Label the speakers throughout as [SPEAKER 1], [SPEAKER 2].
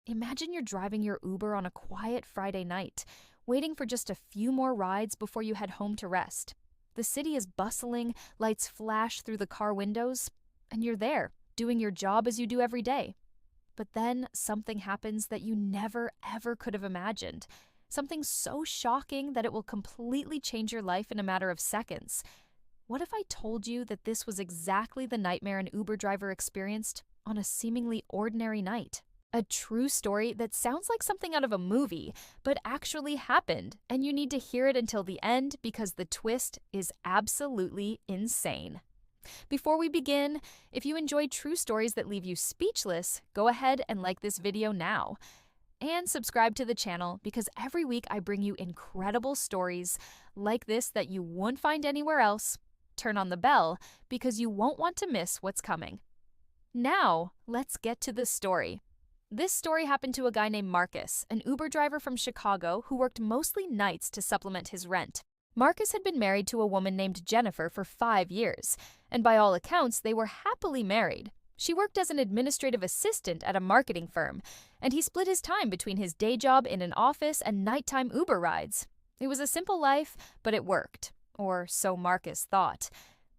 [SPEAKER 1] Imagine you're driving your Uber on a quiet Friday night, waiting for just a few more rides before you head home to rest. The city is bustling, lights flash through the car windows, and you're there, doing your job as you do every day. But then something happens that you never ever could have imagined. Something so shocking that it will completely change your life in a matter of seconds. What if I told you that this was exactly the nightmare an Uber driver experienced on a seemingly ordinary night? A true story that sounds like something out of a movie, but actually happened, and you need to hear it until the end because the twist is absolutely insane. Before we begin, if you enjoy true stories that leave you speechless, go ahead and like this video now. And subscribe to the channel because every week I bring you incredible stories like this that you won't find anywhere else. Turn on the bell because you won't want to miss what's coming. Now, let's get to the story. This story happened to a guy named Marcus, an Uber driver from Chicago who worked mostly nights to supplement his rent. Marcus had been married to a woman named Jennifer for 5 years, and by all accounts, they were happily married. She worked as an administrative assistant at a marketing firm, and he split his time between his day job in an office and nighttime Uber rides. It was a simple life, but it worked, or so Marcus thought.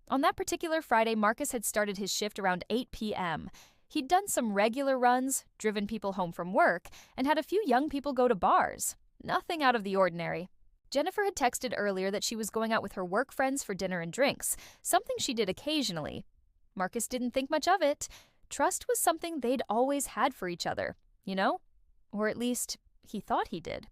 [SPEAKER 1] On that particular Friday, Marcus had started his shift around 8 p.m. He'd done some regular runs, driven people home from work, and had a few young people go to bars. Nothing out of the ordinary. Jennifer had texted earlier that she was going out with her work friends for dinner and drinks, something she did occasionally. Marcus didn't think much of it. Trust was something they'd always had for each other, you know? Or at least, he thought he did.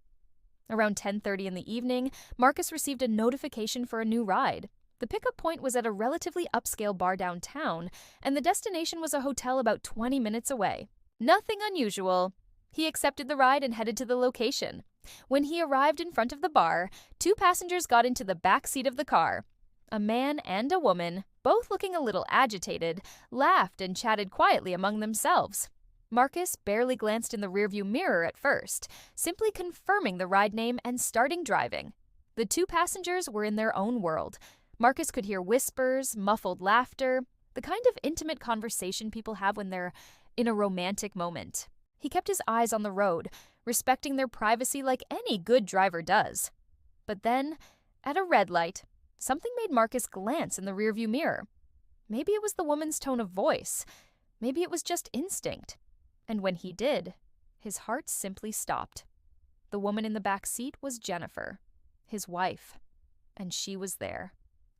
[SPEAKER 1] Around 10:30 in the evening, Marcus received a notification for a new ride. The pickup point was at a relatively upscale bar downtown, and the destination was a hotel about 20 minutes away. Nothing unusual. He accepted the ride and headed to the location. When he arrived in front of the bar, 2 passengers got into the back seat of the car. A man and a woman, both looking a little agitated, laughed and chatted quietly among themselves. Marcus barely glanced in the rearview mirror at first, simply confirming the ride name and starting driving. The 2 passengers were in their own world. Marcus could hear whispers, muffled laughter, the kind of intimate conversation people have when they're in a romantic moment. He kept his eyes on the road, respecting their privacy like any good driver does. But then, at a red light, something made Marcus glance in the rearview mirror. Maybe it was the woman's tone of voice. Maybe it was just instinct. And when he did, his heart simply stopped. The woman in the back seat was Jennifer, his wife, and she was there,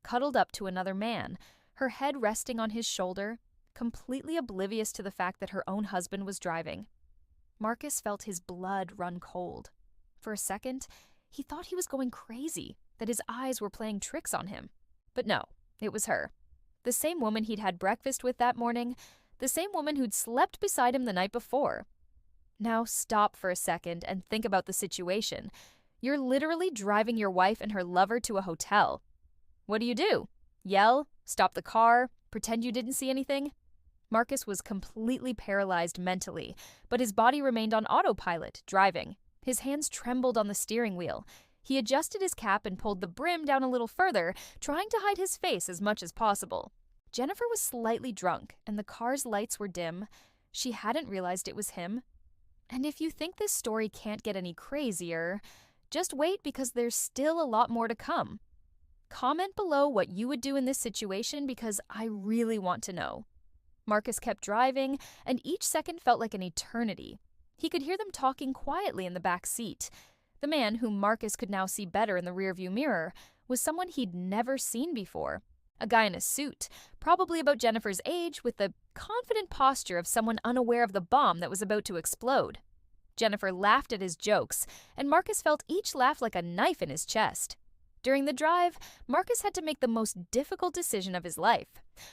[SPEAKER 1] cuddled up to another man, her head resting on his shoulder, completely oblivious to the fact that her own husband was driving. Marcus felt his blood run cold. For a second, he thought he was going crazy, that his eyes were playing tricks on him. But no, it was her. The same woman he'd had breakfast with that morning, the same woman who'd slept beside him the night before. Now stop for a second and think about the situation. You're literally driving your wife and her lover to a hotel. What do? Yell? Stop the car? Pretend you didn't see anything? Marcus was completely paralyzed mentally, but his body remained on autopilot, driving. His hands trembled on the steering wheel. He adjusted his cap and pulled the brim down a little further, trying to hide his face as much as possible. Jennifer was slightly drunk, and the car's lights were dim. She hadn't realized it was him. And if you think this story can't get any crazier, just wait because there's still a lot more to come. Comment below what you would do in this situation because I really want to know. Marcus kept driving, and each second felt like an eternity. He could hear them talking quietly in the back seat. The man, whom Marcus could now see better in the rearview mirror, was someone he'd never seen before. A guy in a suit, probably about Jennifer's age, with the confident posture of someone unaware of the bomb that was about to explode. Jennifer laughed at his jokes, and Marcus felt each laugh like a knife in his chest. During the drive, Marcus had to make the most difficult decision of his life.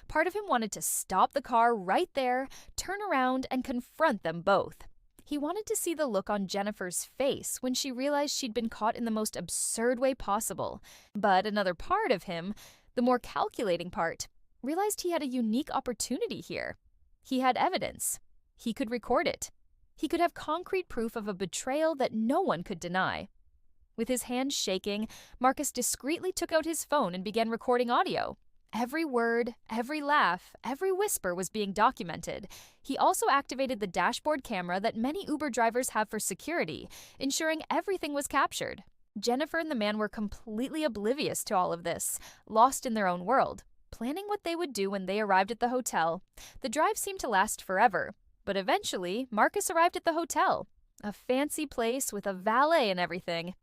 [SPEAKER 1] Part of him wanted to stop the car right there, turn around, and confront them both. He wanted to see the look on Jennifer's face when she realized she'd been caught in the most absurd way possible. But another part of him, the more calculating part, realized he had a unique opportunity here. He had evidence. He could record it. He could have concrete proof of a betrayal that no one could deny. With his hands shaking, Marcus discreetly took out his phone and began recording audio. Every word, every laugh, every whisper was being documented. He also activated the dashboard camera that many Uber drivers have for security, ensuring everything was captured. Jennifer and the man were completely oblivious to all of this, lost in their own world, planning what they would do when they arrived at the hotel. The drive seemed to last forever, but eventually, Marcus arrived at the hotel, a fancy place with a valet and everything.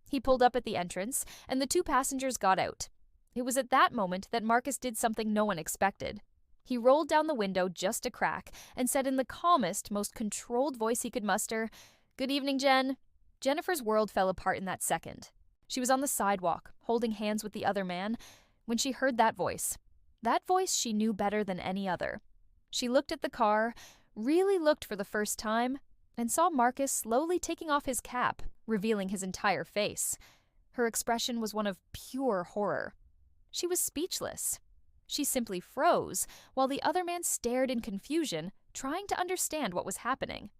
[SPEAKER 1] He pulled up at the entrance, and the two passengers got out. It was at that moment that Marcus did something no one expected. He rolled down the window just a crack and said in the calmest, most controlled voice he could muster, "Good evening, Jen." Jennifer's world fell apart in that second. She was on the sidewalk, holding hands with the other man, when she heard that voice. That voice she knew better than any other. She looked at the car, really looked for the first time, and saw Marcus slowly taking off his cap, revealing his entire face. Her expression was one of pure horror. She was speechless. She simply froze, while the other man stared in confusion, trying to understand what was happening.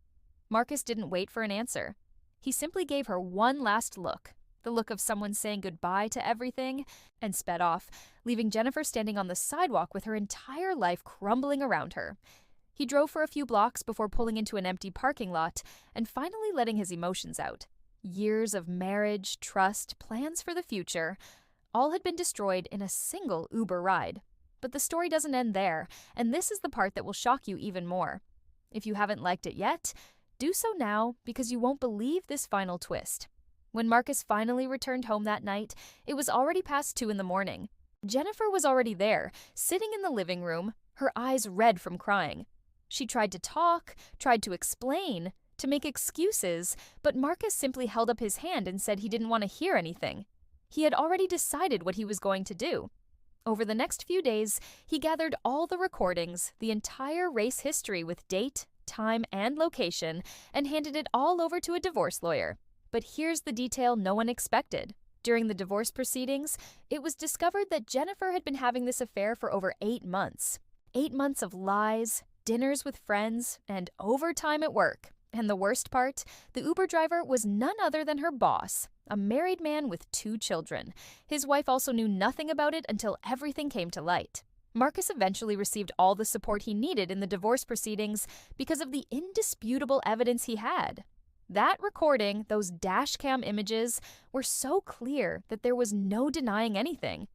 [SPEAKER 1] Marcus didn't wait for an answer. He simply gave her one last look, the look of someone saying goodbye to everything, and sped off, leaving Jennifer standing on the sidewalk with her entire life crumbling around her. He drove for a few blocks before pulling into an empty parking lot and finally letting his emotions out. Years of marriage, trust, plans for the future, all had been destroyed in a single Uber ride. But the story doesn't end there, and this is the part that will shock you even more. If you haven't liked it yet, do so now because you won't believe this final twist. When Marcus finally returned home that night, it was already past 2 a.m. Jennifer was already there, sitting in the living room, her eyes red from crying. She tried to talk, tried to explain, to make excuses, but Marcus simply held up his hand and said he didn't want to hear anything. He had already decided what he was going to do. Over the next few days, he gathered all the recordings, the entire race history with date, time, and location, and handed it all over to a divorce lawyer. But here's the detail no one expected. During the divorce proceedings, it was discovered that Jennifer had been having this affair for over 8 months. 8 months of lies, dinners with friends, and overtime at work. And the worst part, the Uber driver was none other than her boss, a married man with 2 children. His wife also knew nothing about it until everything came to light. Marcus eventually received all the support he needed in the divorce proceedings because of the indisputable evidence he had. That recording, those dashcam images, were so clear that there was no denying anything.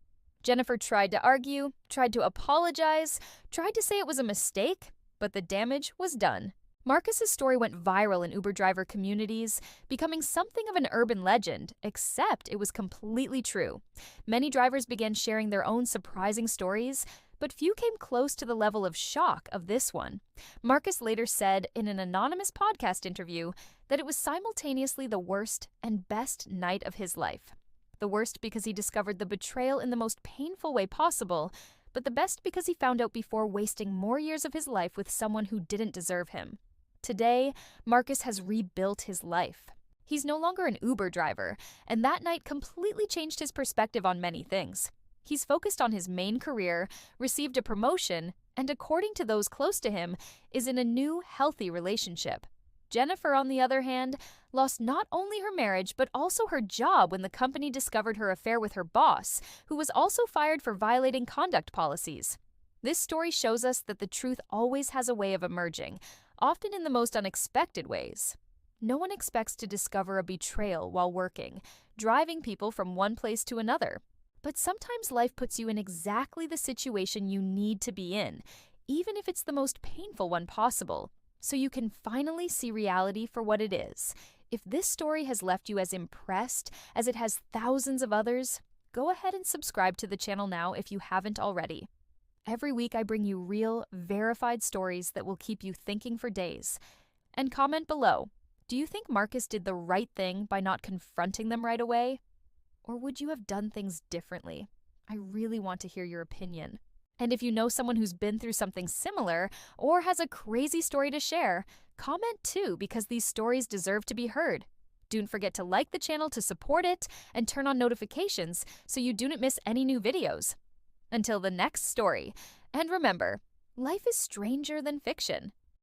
[SPEAKER 1] Jennifer tried to argue, tried to apologize, tried to say it was a mistake, but the damage was done. Marcus's story went viral in Uber driver communities, becoming something of an urban legend, except it was completely true. Many drivers began sharing their own surprising stories, but few came close to the level of shock of this one. Marcus later said in an anonymous podcast interview that it was simultaneously the worst and best night of his life. The worst because he discovered the betrayal in the most painful way possible, but the best because he found out before wasting more years of his life with someone who didn't deserve him. Today, Marcus has rebuilt his life. He's no longer an Uber driver, and that night completely changed his perspective on many things. He's focused on his main career, received a promotion, and according to those close to him, is in a new, healthy relationship. Jennifer, on the other hand, lost not only her marriage but also her job when the company discovered her affair with her boss, who was also fired for violating conduct policies. This story shows us that the truth always has a way of emerging, often in the most unexpected ways. No one expects to discover a betrayal while working, driving people from one place to another. But sometimes life puts you in exactly the situation you need to be in, even if it's the most painful one possible, so you can finally see reality for what it is. If this story has left you as impressed as it has thousands of others, go ahead and subscribe to the channel now if you haven't already. Every week I bring you real, verified stories that will keep you thinking for days. And comment below, do you think Marcus did the right thing by not confronting them right away? Or would you have done things differently? I really want to hear your opinion. And if you know someone who's been through something similar or has a crazy story to share, comment too because these stories deserve to be heard. Don't forget to like the channel to support it and turn on notifications so you don't miss any new videos. Until the next story, and remember, life is stranger than fiction.